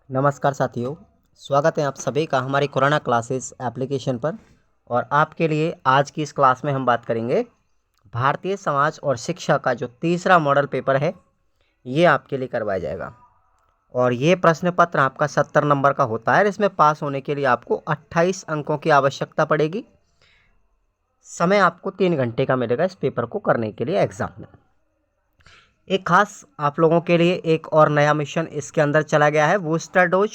नमस्कार साथियों, स्वागत है आप सभी का हमारी कोरोना क्लासेस एप्लीकेशन पर। और आपके लिए आज की इस क्लास में हम बात करेंगे भारतीय समाज और शिक्षा का जो तीसरा मॉडल पेपर है ये आपके लिए करवाया जाएगा। और ये प्रश्न पत्र आपका 70 नंबर का होता है। इसमें पास होने के लिए आपको 28 अंकों की आवश्यकता पड़ेगी। समय आपको 3 घंटे का मिलेगा इस पेपर को करने के लिए एग्जाम में। एक खास आप लोगों के लिए एक और नया मिशन इसके अंदर चला गया है, बूस्टर डोज।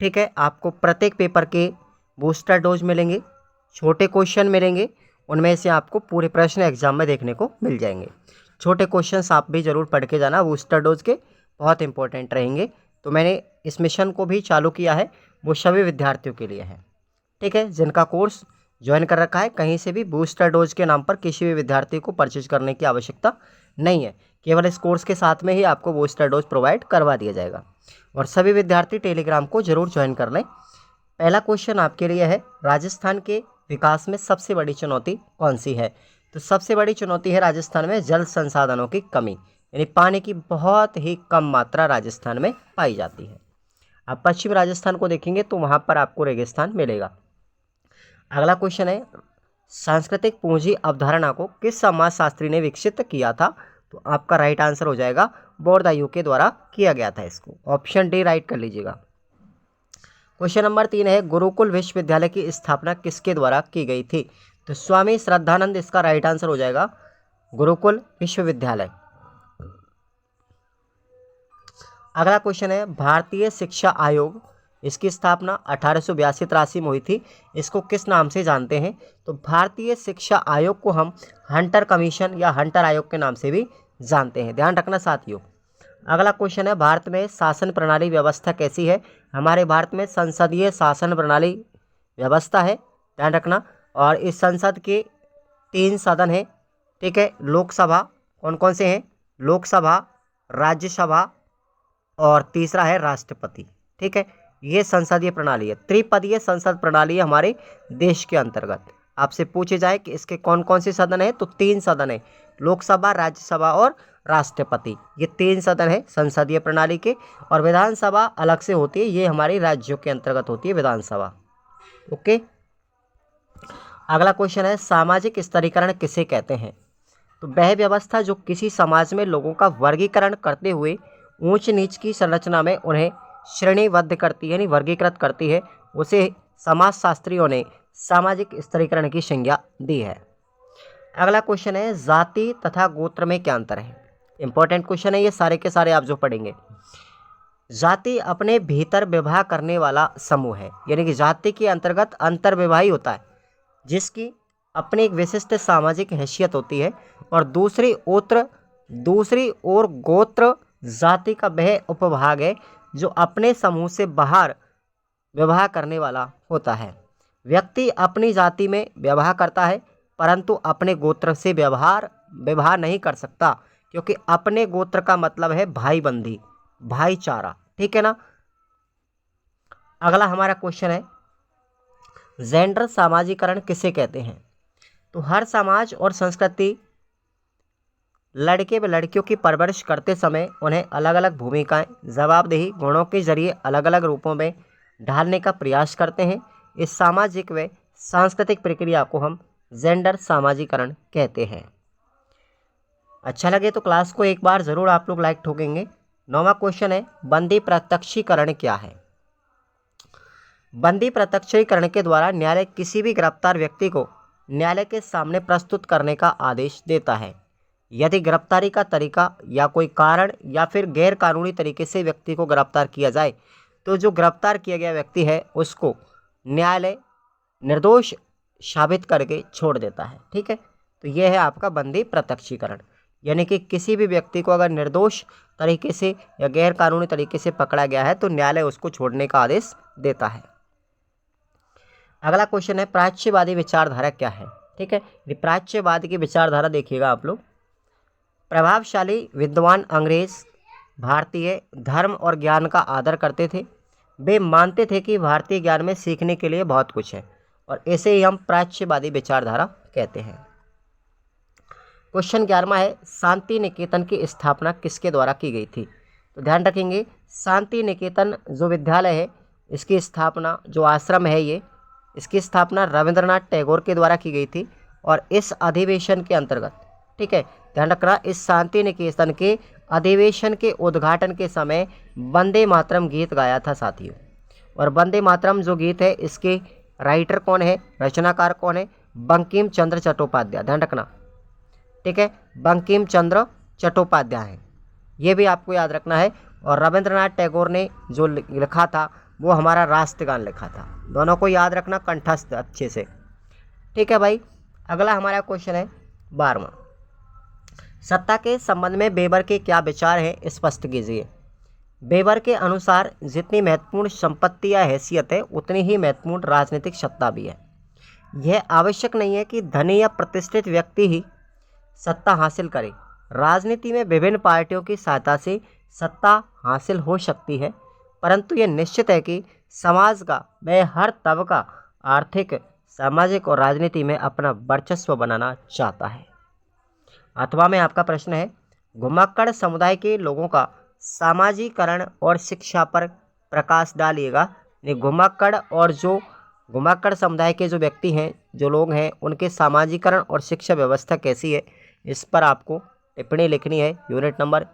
ठीक है, आपको प्रत्येक पेपर के बूस्टर डोज मिलेंगे, छोटे क्वेश्चन मिलेंगे, उनमें से आपको पूरे प्रश्न एग्जाम में देखने को मिल जाएंगे। छोटे क्वेश्चंस आप भी ज़रूर पढ़ के जाना, बूस्टर डोज के बहुत इंपॉर्टेंट रहेंगे। तो मैंने इस मिशन को भी चालू किया है, वो सभी विद्यार्थियों के लिए है। ठीक है, जिनका कोर्स ज्वाइन कर रखा है, कहीं से भी बूस्टर डोज के नाम पर किसी भी विद्यार्थी को परचेज करने की आवश्यकता नहीं है। केवल इस कोर्स के साथ में ही आपको बूस्टर डोज प्रोवाइड करवा दिया जाएगा। और सभी विद्यार्थी टेलीग्राम को जरूर ज्वाइन कर लें। पहला क्वेश्चन आपके लिए है, राजस्थान के विकास में सबसे बड़ी चुनौती कौन सी है? तो सबसे बड़ी चुनौती है राजस्थान में जल संसाधनों की कमी, यानी पानी की बहुत ही कम मात्रा राजस्थान में पाई जाती है। आप पश्चिम राजस्थान को देखेंगे तो वहाँ पर आपको रेगिस्तान मिलेगा। अगला क्वेश्चन है, सांस्कृतिक पूंजी अवधारणा को किस समाजशास्त्री ने विकसित किया था? तो आपका राइट आंसर हो जाएगा बोरदायु के द्वारा किया गया था। इसको ऑप्शन डी राइट कर लीजिएगा। क्वेश्चन नंबर 3 है, गुरुकुल विश्वविद्यालय की स्थापना किसके द्वारा की गई थी? तो स्वामी श्रद्धानंद इसका राइट आंसर हो जाएगा, गुरुकुल विश्वविद्यालय। अगला क्वेश्चन है, भारतीय शिक्षा आयोग, इसकी स्थापना 1882-83 में हुई थी। इसको किस नाम से जानते हैं? तो भारतीय शिक्षा आयोग को हम हंटर कमीशन या हंटर आयोग के नाम से भी जानते हैं, ध्यान रखना साथियों। अगला क्वेश्चन है, भारत में शासन प्रणाली व्यवस्था कैसी है? हमारे भारत में संसदीय शासन प्रणाली व्यवस्था है, ध्यान रखना। और इस संसद के 3 सदन हैं। ठीक है, लोकसभा कौन कौन से हैं? लोकसभा, राज्यसभा और तीसरा है राष्ट्रपति। ठीक है, ये संसदीय प्रणाली है, त्रिपदीय संसद प्रणाली है हमारे देश के अंतर्गत। आपसे पूछे जाए कि इसके कौन कौन से सदन है, तो 3 सदन है, लोकसभा, राज्यसभा और राष्ट्रपति। ये 3 सदन है संसदीय प्रणाली के। और विधानसभा अलग से होती है, ये हमारे राज्यों के अंतर्गत होती है विधानसभा। ओके, अगला क्वेश्चन है, सामाजिक स्तरीकरण किसे कहते हैं? तो वह व्यवस्था जो किसी समाज में लोगों का वर्गीकरण करते हुए ऊंच नीच की संरचना में उन्हें श्रेणीबद्ध करती है, यानी वर्गीकृत करती है, उसे समाजशास्त्रियों ने सामाजिक स्तरीकरण की संज्ञा दी है। अगला क्वेश्चन है, जाति तथा गोत्र में क्या अंतर है? इंपॉर्टेंट क्वेश्चन है ये, सारे के सारे आप जो पढ़ेंगे। जाति अपने भीतर विवाह करने वाला समूह है, यानी कि जाति के अंतर्गत अंतर्विवाही होता है, जिसकी अपनी एक विशिष्ट सामाजिक हैसियत होती है। और दूसरी ओर गोत्र जाति का वह उपभाग है जो अपने समूह से बाहर विवाह करने वाला होता है। व्यक्ति अपनी जाति में विवाह करता है, परंतु अपने गोत्र से विवाह नहीं कर सकता, क्योंकि अपने गोत्र का मतलब है भाई बंधी, भाईचारा। ठीक है ना। अगला हमारा क्वेश्चन है, जेंडर सामाजिकरण किसे कहते हैं? तो हर समाज और संस्कृति लड़के व लड़कियों की परवरिश करते समय उन्हें अलग अलग भूमिकाएं, जवाबदेही, गुणों के जरिए अलग अलग रूपों में ढालने का प्रयास करते हैं। इस सामाजिक व सांस्कृतिक प्रक्रिया को हम जेंडर सामाजिकरण कहते हैं। अच्छा लगे तो क्लास को एक बार ज़रूर आप लोग लाइक ठोकेंगे। 9वां क्वेश्चन है, बंदी प्रत्यक्षीकरण क्या है? बंदी प्रत्यक्षीकरण के द्वारा न्यायालय किसी भी गिरफ्तार व्यक्ति को न्यायालय के सामने प्रस्तुत करने का आदेश देता है। यदि गिरफ्तारी का तरीका या कोई कारण या फिर गैर कानूनी तरीके से व्यक्ति को गिरफ्तार किया जाए, तो जो गिरफ्तार किया गया व्यक्ति है उसको न्यायालय निर्दोष साबित करके छोड़ देता है। ठीक है, तो यह है आपका बंदी प्रत्यक्षीकरण, यानी कि किसी भी व्यक्ति को अगर निर्दोष तरीके से या गैर कानूनी तरीके से पकड़ा गया है तो न्यायालय उसको छोड़ने का आदेश देता है। अगला क्वेश्चन है, प्राच्यवादी विचारधारा क्या है? ठीक है, प्राच्यवाद की विचारधारा देखिएगा आप लोग। प्रभावशाली विद्वान अंग्रेज भारतीय धर्म और ज्ञान का आदर करते थे। वे मानते थे कि भारतीय ज्ञान में सीखने के लिए बहुत कुछ है, और इसे ही हम प्राच्यवादी विचारधारा कहते हैं। क्वेश्चन 11वां है, शांति निकेतन की स्थापना किसके द्वारा की गई थी? तो ध्यान रखेंगे शांति निकेतन जो विद्यालय है इसकी स्थापना, जो आश्रम है ये, इसकी स्थापना रविंद्रनाथ टैगोर के द्वारा की गई थी और इस अधिवेशन के अंतर्गत, ठीक है ध्यान रखना, इस शांति निकेतन के अधिवेशन के उद्घाटन के समय वंदे मातरम गीत गाया था साथियों। और वंदे मातरम जो गीत है इसके राइटर कौन है, रचनाकार कौन है, बंकिम चंद्र चट्टोपाध्याय, ध्यान रखना, ठीक है बंकिम चंद्र चट्टोपाध्याय है, ये भी आपको याद रखना है। और रविंद्रनाथ टैगोर ने जो लिखा था वो हमारा राष्ट्रगान लिखा था। दोनों को याद रखना कंठस्थ अच्छे से, ठीक है भाई। अगला हमारा क्वेश्चन है 12वां, सत्ता के संबंध में वेबर के क्या विचार हैं, स्पष्ट कीजिए। वेबर के अनुसार जितनी महत्वपूर्ण संपत्ति या हैसियत है उतनी ही महत्वपूर्ण राजनीतिक सत्ता भी है। यह आवश्यक नहीं है कि धनी या प्रतिष्ठित व्यक्ति ही सत्ता हासिल करे। राजनीति में विभिन्न पार्टियों की सहायता से सत्ता हासिल हो सकती है, परंतु यह निश्चित है कि समाज का वह हर तबका आर्थिक, सामाजिक और राजनीति में अपना वर्चस्व बनाना चाहता है। अथवा में आपका प्रश्न है, घुमक्कड़ समुदाय के लोगों का सामाजिकरण और शिक्षा पर प्रकाश डालिएगा। घुमक्कड़ और जो घुमक्कड़ समुदाय के जो व्यक्ति हैं, जो लोग हैं, उनके सामाजिकरण और शिक्षा व्यवस्था कैसी है, इस पर आपको टिप्पणी लिखनी है। यूनिट नंबर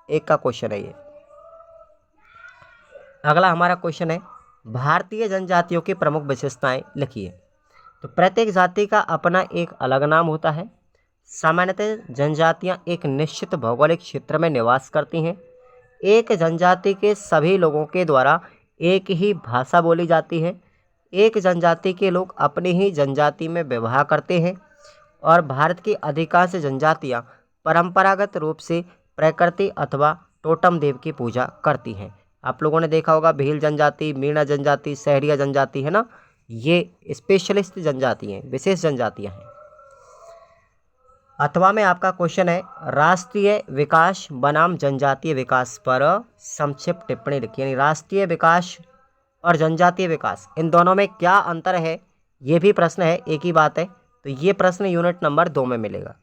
1 का क्वेश्चन है ये। अगला हमारा क्वेश्चन है, भारतीय जनजातियों की प्रमुख विशेषताएं लिखिए। तो प्रत्येक जाति का अपना एक अलग नाम होता है। सामान्यतः जनजातियां एक निश्चित भौगोलिक क्षेत्र में निवास करती हैं। एक जनजाति के सभी लोगों के द्वारा एक ही भाषा बोली जाती है। एक जनजाति के लोग अपनी ही जनजाति में विवाह करते हैं और भारत की अधिकांश जनजातियां परंपरागत रूप से प्रकृति अथवा टोटम देव की पूजा करती हैं। आप लोगों ने देखा होगा भील जनजाति, मीणा जनजाति, सहरिया जनजाति है ना, ये स्पेशलिस्ट जनजाति हैं, विशेष जनजातियां हैं। अथवा में आपका क्वेश्चन है, राष्ट्रीय विकास बनाम जनजातीय विकास पर संक्षिप्त टिप्पणी लिखिए। यानी राष्ट्रीय विकास और जनजातीय विकास, इन दोनों में क्या अंतर है, ये भी प्रश्न है, एक ही बात है। तो ये प्रश्न यूनिट नंबर 2 में मिलेगा।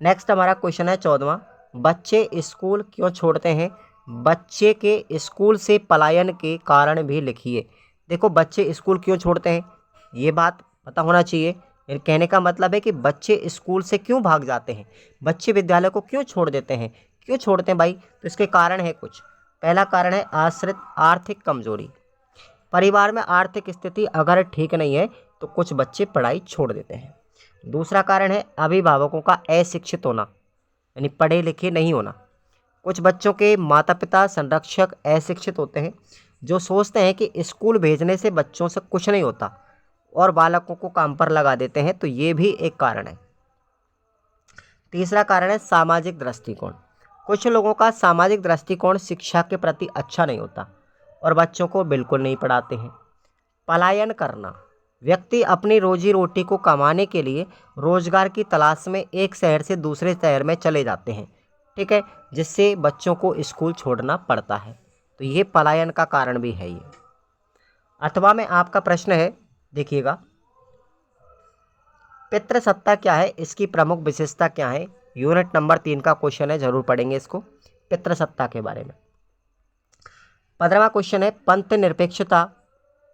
नेक्स्ट हमारा क्वेश्चन है 14वां, बच्चे स्कूल क्यों छोड़ते हैं। बच्चे के स्कूल से पलायन के कारण भी लिखिए। देखो बच्चे स्कूल क्यों छोड़ते हैं, ये बात पता होना चाहिए। कहने का मतलब है कि बच्चे स्कूल से क्यों भाग जाते हैं, बच्चे विद्यालय को क्यों छोड़ देते हैं, क्यों छोड़ते हैं भाई। तो इसके कारण है कुछ। पहला कारण है आश्रित आर्थिक कमजोरी। परिवार में आर्थिक स्थिति अगर ठीक नहीं है तो कुछ बच्चे पढ़ाई छोड़ देते हैं। दूसरा कारण है अभिभावकों का अशिक्षित होना, यानी पढ़े लिखे नहीं होना। कुछ बच्चों के माता पिता संरक्षक अशिक्षित होते हैं, जो सोचते हैं कि स्कूल भेजने से बच्चों से कुछ नहीं होता और बालकों को काम पर लगा देते हैं। तो ये भी एक कारण है। तीसरा कारण है सामाजिक दृष्टिकोण। कुछ लोगों का सामाजिक दृष्टिकोण शिक्षा के प्रति अच्छा नहीं होता और बच्चों को बिल्कुल नहीं पढ़ाते हैं। पलायन करना, व्यक्ति अपनी रोजी रोटी को कमाने के लिए रोजगार की तलाश में एक शहर से दूसरे शहर में चले जाते हैं, ठीक है, जिससे बच्चों को स्कूल छोड़ना पड़ता है। तो ये पलायन का कारण भी है ये। अथवा में आपका प्रश्न है, देखिएगा, पितृसत्ता क्या है, इसकी प्रमुख विशेषता क्या है। यूनिट नंबर 3 का क्वेश्चन है, जरूर पढ़ेंगे इसको, पितृसत्ता के बारे में। 15वां क्वेश्चन है, पंथ निरपेक्षता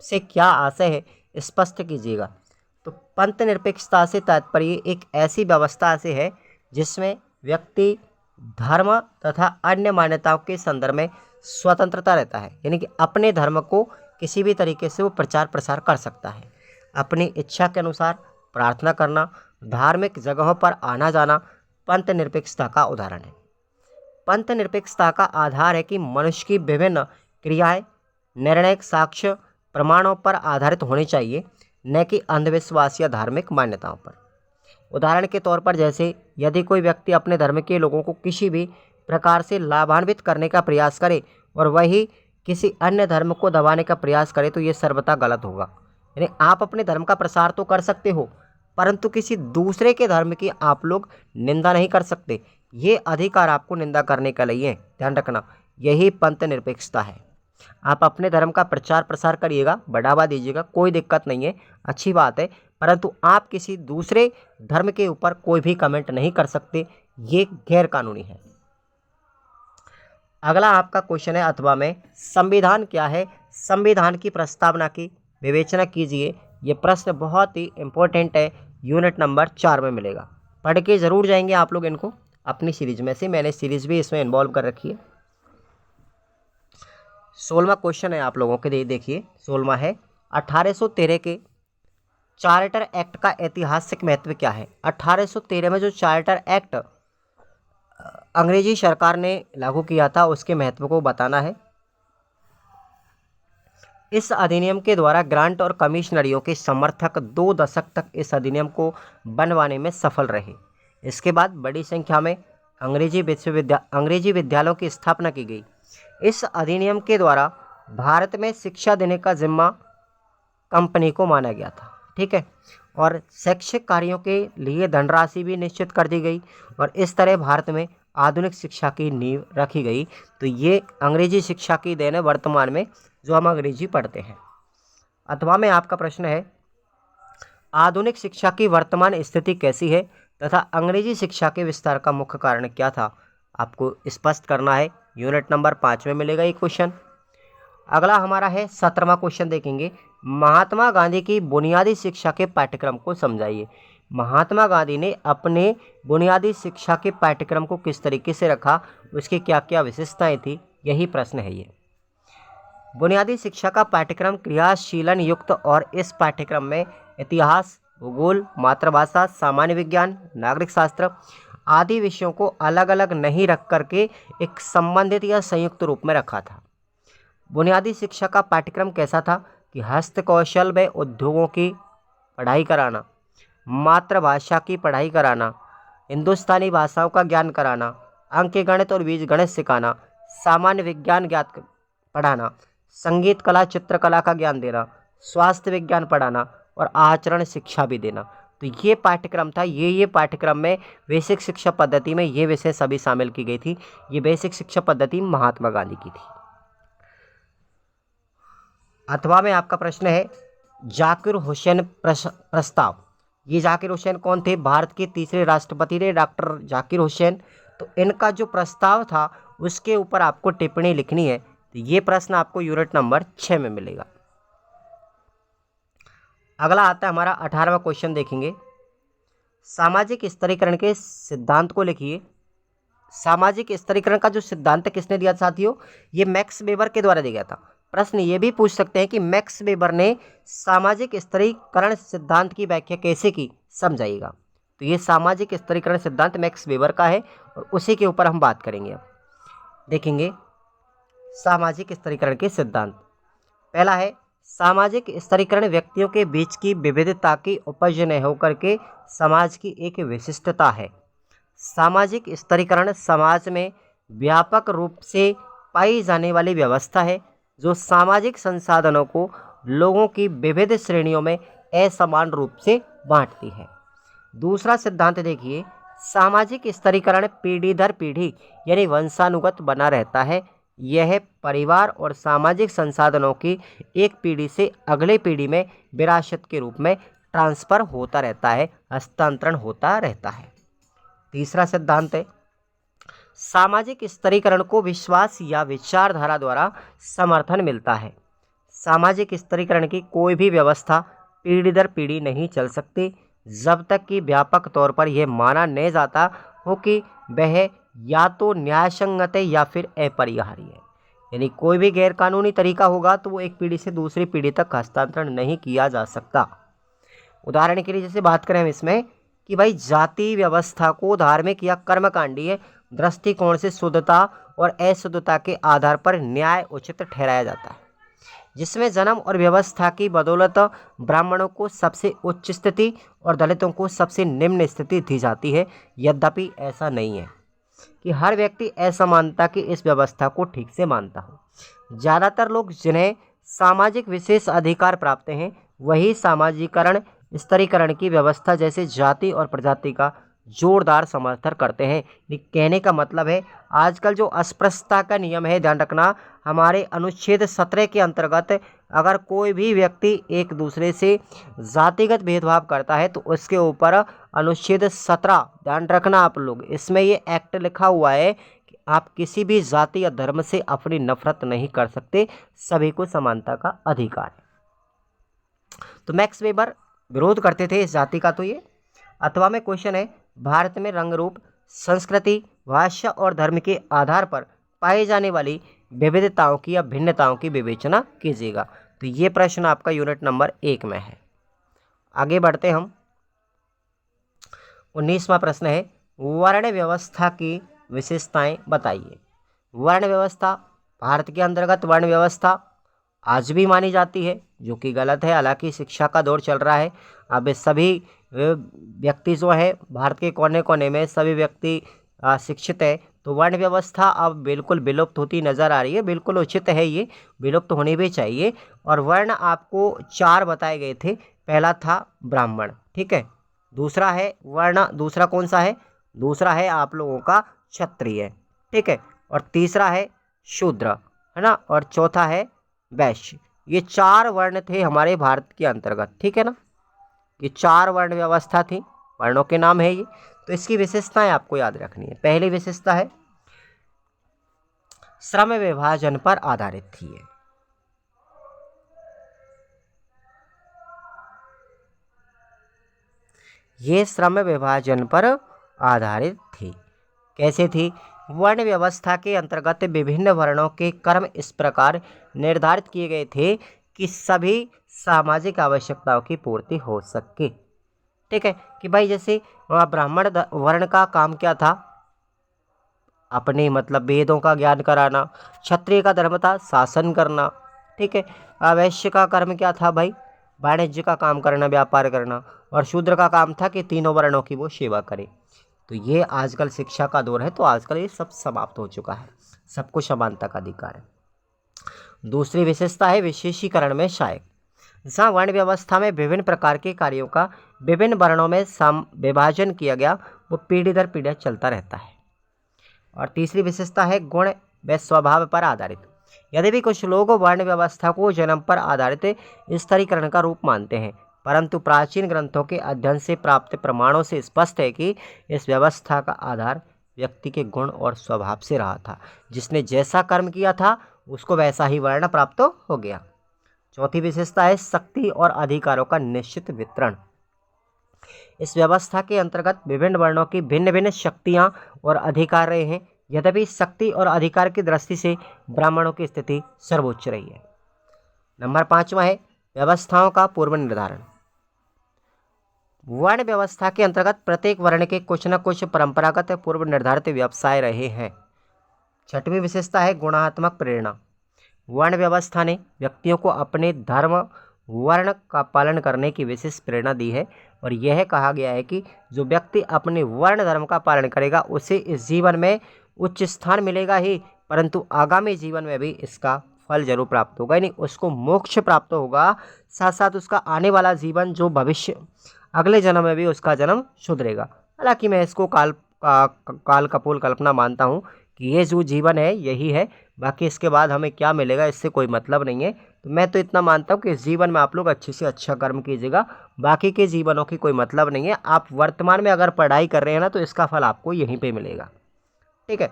से क्या आशय है, स्पष्ट कीजिएगा। तो पंथ निरपेक्षता से तात्पर्य एक ऐसी व्यवस्था से है जिसमें व्यक्ति धर्म तथा अन्य मान्यताओं के संदर्भ में स्वतंत्रता रहता है, यानी कि अपने धर्म को किसी भी तरीके से वो प्रचार प्रसार कर सकता है। अपनी इच्छा के अनुसार प्रार्थना करना, धार्मिक जगहों पर आना जाना पंथ निरपेक्षता का उदाहरण है। पंथ निरपेक्षता का आधार है कि मनुष्य की विभिन्न क्रियाएं निर्णायक साक्ष्य प्रमाणों पर आधारित होनी चाहिए, न कि अंधविश्वास या धार्मिक मान्यताओं पर। उदाहरण के तौर पर, जैसे यदि कोई व्यक्ति अपने धर्म के लोगों को किसी भी प्रकार से लाभान्वित करने का प्रयास करे और वही किसी अन्य धर्म को दबाने का प्रयास करे तो ये सर्वथा गलत होगा। यानी आप अपने धर्म का प्रसार तो कर सकते हो, परंतु किसी दूसरे के धर्म की आप लोग निंदा नहीं कर सकते। ये अधिकार आपको निंदा करने का नहीं है, ध्यान रखना। यही पंथ निरपेक्षता है। आप अपने धर्म का प्रचार प्रसार करिएगा, बढ़ावा दीजिएगा, कोई दिक्कत नहीं है, अच्छी बात है, परंतु आप किसी दूसरे धर्म के ऊपर कोई भी कमेंट नहीं कर सकते, ये गैर कानूनी है। अगला आपका क्वेश्चन है अथवा में संविधान क्या है, संविधान की प्रस्तावना की विवेचना कीजिए। ये प्रश्न बहुत ही इंपॉर्टेंट है, यूनिट नंबर 4 में मिलेगा। पढ़ के ज़रूर जाएंगे आप लोग इनको अपनी सीरीज में से, मैंने सीरीज भी इसमें इन्वॉल्व कर रखी है। 16वां क्वेश्चन है आप लोगों के लिए, देखिए 16वां है 1813 के चार्टर एक्ट का ऐतिहासिक महत्व क्या है। 1813 में जो चार्टर एक्ट अंग्रेजी सरकार ने लागू किया था उसके महत्व को बताना है। इस अधिनियम के द्वारा ग्रांट और कमिश्नरियों के समर्थक 2 दशक तक इस अधिनियम को बनवाने में सफल रहे। इसके बाद बड़ी संख्या में अंग्रेजी विद्यालयों की स्थापना की गई। इस अधिनियम के द्वारा भारत में शिक्षा देने का जिम्मा कंपनी को माना गया था, ठीक है, और शैक्षिक कार्यों के लिए धनराशि भी निश्चित कर दी गई और इस तरह भारत में आधुनिक शिक्षा की नींव रखी गई। तो ये अंग्रेजी शिक्षा की देन है वर्तमान में जो हम अंग्रेजी पढ़ते हैं। अथवा में आपका प्रश्न है आधुनिक शिक्षा की वर्तमान स्थिति कैसी है तथा अंग्रेजी शिक्षा के विस्तार का मुख्य कारण क्या था, आपको स्पष्ट करना है। यूनिट नंबर 5 में मिलेगा ये क्वेश्चन। अगला हमारा है 17वां क्वेश्चन, देखेंगे महात्मा गांधी की बुनियादी शिक्षा के पाठ्यक्रम को समझाइए। महात्मा गांधी ने अपने बुनियादी शिक्षा के पाठ्यक्रम को किस तरीके से रखा, उसकी क्या क्या विशेषताएं थी, यही प्रश्न है ये। बुनियादी शिक्षा का पाठ्यक्रम क्रियाशीलन युक्त और इस पाठ्यक्रम में इतिहास, भूगोल, मातृभाषा, सामान्य विज्ञान, नागरिक शास्त्र आदि विषयों को अलग अलग नहीं रख करके एक संबंधित या संयुक्त रूप में रखा था। बुनियादी शिक्षा का पाठ्यक्रम कैसा था कि हस्तकौशल व उद्योगों की पढ़ाई कराना, मातृभाषा की पढ़ाई कराना, हिंदुस्तानी भाषाओं का ज्ञान कराना, अंक गणित और बीजगणित सिखाना, सामान्य विज्ञान ज्ञात पढ़ाना, संगीत कला चित्रकला का ज्ञान देना, स्वास्थ्य विज्ञान पढ़ाना और आचरण शिक्षा भी देना। तो ये पाठ्यक्रम था। ये पाठ्यक्रम में बेसिक शिक्षा पद्धति में ये विषय सभी शामिल की गई थी। ये बेसिक शिक्षा पद्धति महात्मा गांधी की थी। अथवा में आपका प्रश्न है जाकिर हुसैन प्रस्ताव। ये जाकिर हुसैन कौन थे? भारत के तीसरे राष्ट्रपति थे डॉक्टर जाकिर हुसैन। तो इनका जो प्रस्ताव था उसके ऊपर आपको टिप्पणी लिखनी है। तो ये प्रश्न आपको यूनिट नंबर 6 में मिलेगा। अगला आता है हमारा 18वां क्वेश्चन, देखेंगे सामाजिक स्तरीकरण के सिद्धांत को लिखिए। सामाजिक स्तरीकरण का जो सिद्धांत किसने दिया साथियों? ये मैक्स वेबर के द्वारा दिया गया था। प्रश्न ये भी पूछ सकते हैं कि मैक्स वेबर ने सामाजिक स्तरीकरण सिद्धांत की व्याख्या कैसे की, समझाइएगा। तो ये सामाजिक स्तरीकरण सिद्धांत मैक्स वेबर का है और उसी के ऊपर हम बात करेंगे। अब देखेंगे सामाजिक स्तरीकरण के सिद्धांत। पहला है सामाजिक स्तरीकरण व्यक्तियों के बीच की विविधता की उपज न होकर के समाज की एक विशिष्टता है। सामाजिक स्तरीकरण समाज में व्यापक रूप से पाई जाने वाली व्यवस्था है जो सामाजिक संसाधनों को लोगों की विविध श्रेणियों में असमान रूप से बांटती है। दूसरा सिद्धांत देखिए, सामाजिक स्तरीकरण पीढ़ी दर पीढ़ी यानी वंशानुगत बना रहता है। यह परिवार और सामाजिक संसाधनों की एक पीढ़ी से अगले पीढ़ी में विरासत के रूप में ट्रांसफ़र होता रहता है, हस्तांतरण होता रहता है। तीसरा सिद्धांत है सामाजिक स्तरीकरण को विश्वास या विचारधारा द्वारा समर्थन मिलता है। सामाजिक स्तरीकरण की कोई भी व्यवस्था पीढ़ी दर पीढ़ी नहीं चल सकती जब तक कि व्यापक तौर पर यह माना नहीं जाता हो कि वह या तो न्यायसंगत है या फिर अपरिहार्य है। यानी कोई भी गैरकानूनी तरीका होगा तो वो एक पीढ़ी से दूसरी पीढ़ी तक हस्तांतरण नहीं किया जा सकता। उदाहरण के लिए जैसे बात करें हम इसमें कि भाई जाति व्यवस्था को धार्मिक या कर्मकांडीय दृष्टिकोण से शुद्धता और अशुद्धता के आधार पर न्याय उचित ठहराया जाता है, जिसमें जन्म और व्यवस्था की बदौलत ब्राह्मणों को सबसे उच्च स्थिति और दलितों को सबसे निम्न स्थिति दी जाती है। यद्यपि ऐसा नहीं है कि हर व्यक्ति असमानता की इस व्यवस्था को ठीक से मानता हो। ज़्यादातर लोग जिन्हें सामाजिक विशेष अधिकार प्राप्त हैं वही सामाजिकरण स्तरीकरण की व्यवस्था जैसे जाति और प्रजाति का जोरदार समर्थन करते हैं। कहने का मतलब है आजकल जो अस्पृश्यता का नियम है, ध्यान रखना, हमारे अनुच्छेद 17 के अंतर्गत अगर कोई भी व्यक्ति एक दूसरे से जातिगत भेदभाव करता है तो उसके ऊपर अनुच्छेद 17, ध्यान रखना आप लोग, इसमें ये एक्ट लिखा हुआ है कि आप किसी भी जाति या धर्म से अपनी नफरत नहीं कर सकते, सभी को समानता का अधिकार है। तो मैक्स वेबर विरोध करते थे इस जाति का। तो ये 8वां में क्वेश्चन है, भारत में रंग रूप, संस्कृति, भाषा और धर्म के आधार पर पाई जाने वाली विविधताओं की या भिन्नताओं की विवेचना कीजिएगा। तो ये प्रश्न आपका यूनिट नंबर 1 में है। आगे बढ़ते हम। 19वां प्रश्न है, वर्ण व्यवस्था की विशेषताएं बताइए। वर्ण व्यवस्था, भारत के अंतर्गत वर्ण व्यवस्था आज भी मानी जाती है, जो कि गलत है। हालांकि शिक्षा का दौर चल रहा है, अब सभी व्यक्ति जो है भारत के कोने कोने में सभी व्यक्ति शिक्षित है, तो वर्ण व्यवस्था अब बिल्कुल विलुप्त होती नजर आ रही है। बिल्कुल उचित है, ये विलुप्त होनी भी चाहिए। और वर्ण आपको 4 बताए गए थे। पहला था ब्राह्मण, ठीक है। दूसरा है वर्ण, दूसरा कौन सा है? दूसरा है आप लोगों का क्षत्रिय, ठीक है। और तीसरा है शूद्र, है ना। और चौथा है वैश्य। ये 4 वर्ण थे हमारे भारत के अंतर्गत, ठीक है ना। ये 4 वर्ण व्यवस्था थी, वर्णों के नाम है ये। तो इसकी विशेषताएं आपको याद रखनी है। पहली विशेषता है श्रम विभाजन पर आधारित थी ये। ये श्रम विभाजन पर आधारित थी। कैसे थी? वर्ण व्यवस्था के अंतर्गत विभिन्न वर्णों के कर्म इस प्रकार निर्धारित किए गए थे कि सभी सामाजिक आवश्यकताओं की पूर्ति हो सके, ठीक है। कि भाई जैसे ब्राह्मण वर्ण का काम क्या था? अपने मतलब वेदों का ज्ञान कराना। क्षत्रिय का धर्म था शासन करना, ठीक है। वैश्य का कर्म क्या था भाई? वाणिज्य का काम करना, व्यापार करना। और शूद्र का काम था कि तीनों वर्णों की वो सेवा करे। तो ये आजकल शिक्षा का दौर है, तो आजकल ये सब समाप्त हो चुका है, सबको समानता का अधिकार है। दूसरी विशेषता है विशेषीकरण में सहायक। जहाँ वर्ण व्यवस्था में विभिन्न प्रकार के कार्यों का विभिन्न वर्णों में विभाजन किया गया, वो पीढ़ी दर पीढ़ी चलता रहता है। और तीसरी विशेषता है गुण व स्वभाव पर आधारित। यदि भी कुछ लोग वर्ण व्यवस्था को जन्म पर आधारित स्तरीकरण का रूप मानते हैं, परंतु प्राचीन ग्रंथों के अध्ययन से प्राप्त प्रमाणों से स्पष्ट है कि इस व्यवस्था का आधार व्यक्ति के गुण और स्वभाव से रहा था। जिसने जैसा कर्म किया था उसको वैसा ही वर्ण प्राप्त हो गया। चौथी विशेषता है शक्ति और अधिकारों का निश्चित वितरण। इस व्यवस्था के अंतर्गत विभिन्न वर्णों की भिन्न भिन्न शक्तियां और अधिकार रहे हैं। यद्यपि शक्ति और अधिकार की दृष्टि से ब्राह्मणों की स्थिति सर्वोच्च रही है। नंबर 5वां है व्यवस्थाओं का पूर्व निर्धारण। वर्ण व्यवस्था के अंतर्गत प्रत्येक वर्ण के कुछ न कुछ परंपरागत पूर्व निर्धारित व्यवसाय रहे हैं। 6वीं विशेषता है गुणात्मक प्रेरणा। वर्ण व्यवस्था ने व्यक्तियों को अपने धर्म वर्ण का पालन करने की विशेष प्रेरणा दी है। और यह कहा गया है कि जो व्यक्ति अपने वर्ण धर्म का पालन करेगा उसे इस जीवन में उच्च स्थान मिलेगा ही, परंतु आगामी जीवन में भी इसका फल जरूर प्राप्त होगा, यानी उसको मोक्ष प्राप्त होगा। साथ साथ उसका आने वाला जीवन जो भविष्य अगले जन्म में भी उसका जन्म सुधरेगा। हालांकि मैं इसको काल कपोल कल्पना मानता हूँ कि ये जो जीवन है यही है, बाकी इसके बाद हमें क्या मिलेगा इससे कोई मतलब नहीं है। तो मैं तो इतना मानता हूँ कि इस जीवन में आप लोग अच्छे से अच्छा कर्म कीजिएगा, बाकी के जीवनों की कोई मतलब नहीं है। आप वर्तमान में अगर पढ़ाई कर रहे हैं ना, तो इसका फल आपको यहीं पे मिलेगा, ठीक है।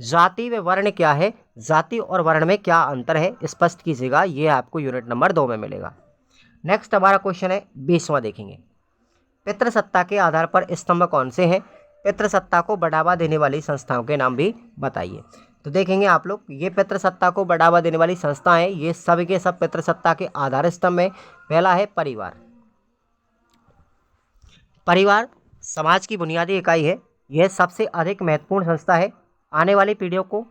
जाति व वर्ण क्या है? जाति और वर्ण में क्या अंतर है स्पष्ट कीजिएगा, ये आपको यूनिट नंबर 2 में मिलेगा। नेक्स्ट हमारा क्वेश्चन है 20वां देखेंगे। पितृसत्ता के आधार पर स्तंभ कौन से हैं? पितृसत्ता को बढ़ावा देने वाली संस्थाओं के नाम भी बताइए। तो देखेंगे आप लोग, ये पितृसत्ता को बढ़ावा देने वाली संस्थाएं, ये सब के सब पितृसत्ता के आधार स्तंभ में। पहला है परिवार। परिवार समाज की बुनियादी इकाई है। यह सबसे अधिक महत्वपूर्ण संस्था है। आने वाली पीढ़ियों को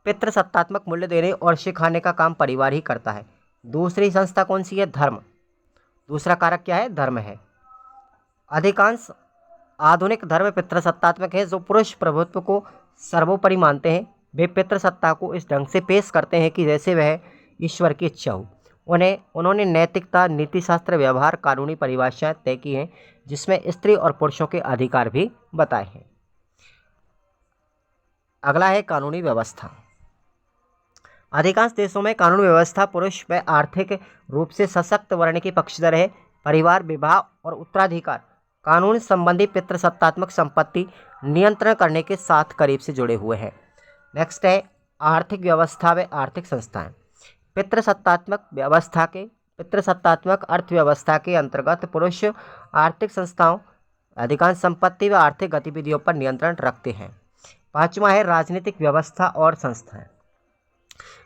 पितृसत्तात्मक मूल्य देने और सिखाने का काम परिवार ही करता है। दूसरी संस्था कौन सी है? धर्म। दूसरा कारक क्या है? धर्म है। अधिकांश आधुनिक धर्म पितृसत्तात्मक है। जो पुरुष प्रभुत्व को सर्वोपरि मानते हैं, वे पितृसत्ता को इस ढंग से पेश करते हैं कि जैसे वह ईश्वर की इच्छा हो। उन्होंने नैतिकता, नीतिशास्त्र, व्यवहार, कानूनी परिभाषाएं तय की हैं, जिसमें स्त्री और पुरुषों के अधिकार भी बताए हैं। अगला है कानूनी व्यवस्था। अधिकांश देशों में कानून व्यवस्था पुरुष व आर्थिक रूप से सशक्त वर्ण की पक्षधर है। परिवार, विवाह और उत्तराधिकार कानून संबंधी पितृसत्तात्मक संपत्ति नियंत्रण करने के साथ करीब से जुड़े हुए हैं। नेक्स्ट है आर्थिक व्यवस्था व आर्थिक संस्थाएं। पितृसत्तात्मक अर्थव्यवस्था के अंतर्गत पुरुष आर्थिक संस्थाओं अधिकांश संपत्ति व आर्थिक गतिविधियों पर नियंत्रण रखते हैं। पांचवा है राजनीतिक व्यवस्था और संस्थाएं।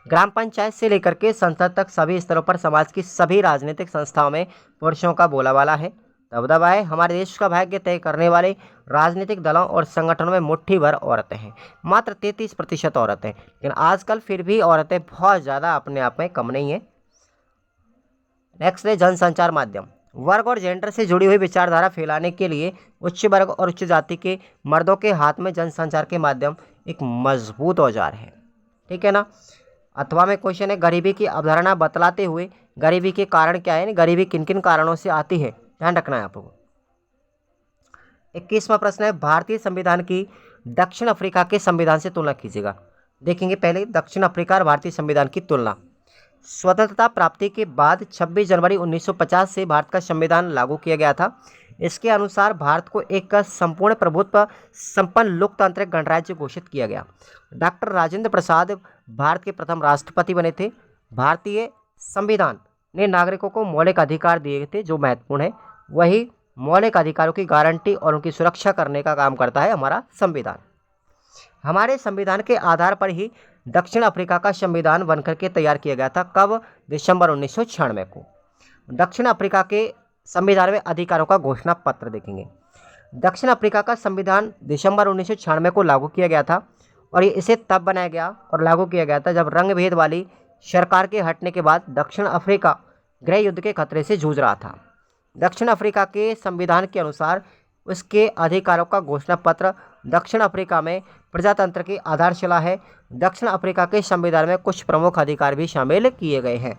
ग्राम पंचायत से लेकर के संसद तक सभी स्तरों पर समाज की सभी राजनीतिक संस्थाओं में पुरुषों का बोलाबाला है, दबदबा है। हमारे देश का भाग्य तय करने वाले राजनीतिक दलों और संगठनों में मुट्ठी भर औरतें हैं, मात्र 33% औरतें, लेकिन आजकल फिर भी औरतें बहुत ज़्यादा अपने आप में कम नहीं है। नेक्स्ट है जनसंचार माध्यम। वर्ग और जेंडर से जुड़ी हुई विचारधारा फैलाने के लिए उच्च वर्ग और उच्च जाति के मर्दों के हाथ में जनसंचार के माध्यम एक मजबूत औजार है, ठीक है ना। अथवा में क्वेश्चन है गरीबी की अवधारणा बतलाते हुए गरीबी के कारण क्या है, गरीबी किन किन कारणों से आती है, ध्यान रखना है आपको। 21वां प्रश्न है भारतीय संविधान की दक्षिण अफ्रीका के संविधान से तुलना कीजिएगा। देखेंगे पहले दक्षिण अफ्रीका और भारतीय संविधान की तुलना। स्वतंत्रता प्राप्ति के बाद 26 जनवरी 1950 से भारत का संविधान लागू किया गया था। इसके अनुसार भारत को एक संपूर्ण प्रभुत्व संपन्न लोकतांत्रिक गणराज्य घोषित किया गया। डॉक्टर राजेंद्र प्रसाद भारत के प्रथम राष्ट्रपति बने थे। भारतीय संविधान ने नागरिकों को मौलिक अधिकार दिए थे जो महत्वपूर्ण है, वही मौलिक अधिकारों की गारंटी और उनकी सुरक्षा करने का काम करता है हमारा संविधान। हमारे संविधान के आधार पर ही दक्षिण अफ्रीका का संविधान बनकर के तैयार किया गया था। कब? दिसंबर 1996 को। दक्षिण अफ्रीका के संविधान में अधिकारों का घोषणा पत्र देखेंगे। दक्षिण अफ्रीका का संविधान दिसंबर 1996 को लागू किया गया था और इसे तब बनाया गया और लागू किया गया था जब रंग भेद वाली सरकार के हटने के बाद दक्षिण अफ्रीका गृह युद्ध के खतरे से जूझ रहा था। दक्षिण अफ्रीका के संविधान के अनुसार उसके अधिकारों का घोषणा पत्र दक्षिण अफ्रीका में प्रजातंत्र की आधारशिला है। दक्षिण अफ्रीका के संविधान में कुछ प्रमुख अधिकार भी शामिल किए गए हैं।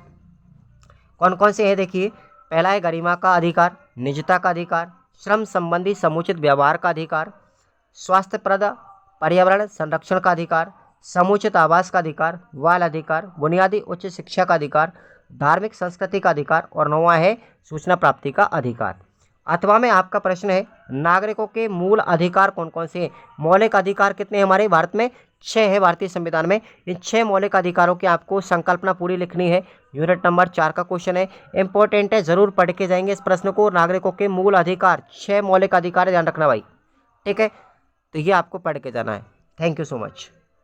कौन कौन से हैं देखिए। पहला है गरिमा का अधिकार, निजता का अधिकार, श्रम संबंधी समुचित व्यवहार का अधिकार, स्वास्थ्यप्रद पर्यावरण संरक्षण का अधिकार, समुचित आवास का अधिकार, बाल अधिकार, बुनियादी उच्च शिक्षा का अधिकार, धार्मिक संस्कृति का अधिकार और 9वां है सूचना प्राप्ति का अधिकार। अथवा में आपका प्रश्न है नागरिकों के मूल अधिकार कौन कौन से हैं। मौलिक अधिकार कितने हैं हमारे भारत में? 6 है भारतीय संविधान में। इन 6 मौलिक अधिकारों की आपको संकल्पना पूरी लिखनी है। यूनिट नंबर 4 का क्वेश्चन है, इंपॉर्टेंट है, जरूर पढ़ के जाएंगे इस प्रश्न को। नागरिकों के मूल अधिकार 6 मौलिक अधिकार, ध्यान रखना भाई, ठीक है। तो ये आपको पढ़ के जाना है। Thank you so much.